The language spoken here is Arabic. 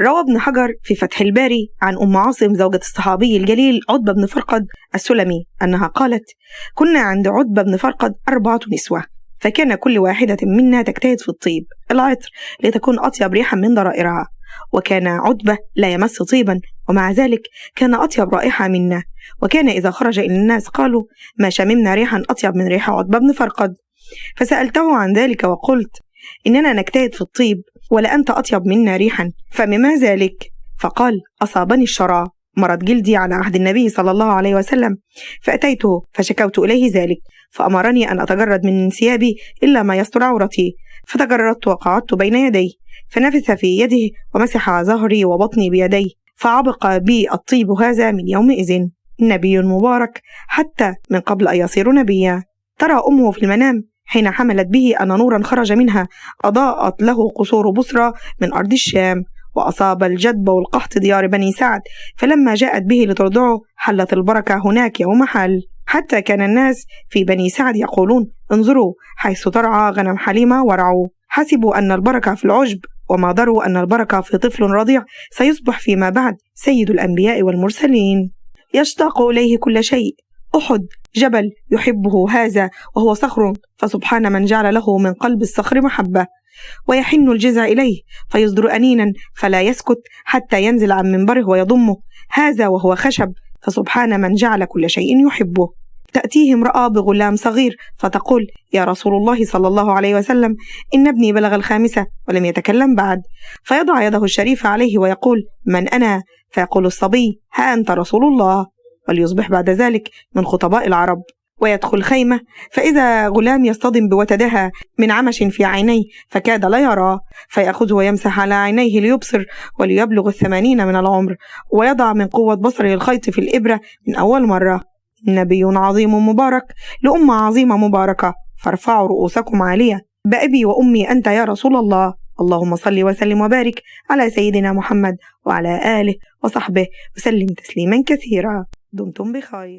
روى ابن حجر في فتح الباري عن أم عاصم زوجة الصحابي الجليل عتبة بن فرقد السلمي أنها قالت: كنا عند عتبة بن فرقد 4 نسوة، فكان كل واحدة منا تجتهد في الطيب العطر لتكون أطيب ريحا من ضرائرها، وكان عتبة لا يمس طيبا، ومع ذلك كان أطيب رائحة منا، وكان إذا خرج إلى الناس قالوا: ما شممنا ريحا أطيب من ريح عتبة بن فرقد. فسألته عن ذلك وقلت: إننا نجتهد في الطيب ولأنت أطيب منا ريحا، فمما ذلك؟ فقال: أصابني الشرى، مرض جلدي على عهد النبي صلى الله عليه وسلم، فأتيته فشكوت إليه ذلك، فأمرني أن أتجرد من ثيابي إلا ما يستر عورتي، فتجردت وقعدت بين يديه، فنفث في يده ومسح ظهري وبطني بيديه، فعبق بي الطيب هذا من يومئذ. نبي مبارك حتى من قبل أن يصير نبيا. ترى أمه في المنام حين حملت به أن نورا خرج منها أضاءت له قصور بصرى من أرض الشام، وأصاب الجدب والقحط ديار بني سعد، فلما جاءت به لترضعه حلت البركة هناك يوم حل، حتى كان الناس في بني سعد يقولون: انظروا حيث ترعى غنم حليمة ورعوا، حسبوا أن البركة في العجب، وما دروا أن البركة في طفل رضيع سيصبح فيما بعد سيد الأنبياء والمرسلين. يشتاق إليه كل شيء، أحد جبل يحبه هذا وهو صخر، فسبحان من جعل له من قلب الصخر محبة، ويحن الجذع إليه فيصدر أنينا فلا يسكت حتى ينزل عن منبره ويضمه، هذا وهو خشب، فسبحان من جعل كل شيء يحبه. تأتيه امرأة بغلام صغير فتقول: يا رسول الله صلى الله عليه وسلم، إن ابني بلغ 5 ولم يتكلم بعد، فيضع يده الشريفة عليه ويقول: من أنا؟ فيقول الصبي: ها أنت رسول الله. وليصبح بعد ذلك من خطباء العرب، ويدخل خيمة فإذا غلام يصطدم بوتدها من عمش في عينيه فكاد لا يرى، فيأخذه ويمسح على عينيه ليبصر وليبلغ 80 من العمر، ويضع من قوة بصره الخيط في الإبرة من أول مرة. نبي عظيم مبارك لأمة عظيمة مباركة، فارفعوا رؤوسكم عالية، بأبي وأمي أنت يا رسول الله. اللهم صل وسلم وبارك على سيدنا محمد وعلى آله وصحبه وسلم تسليما كثيرا. دمتم بخير.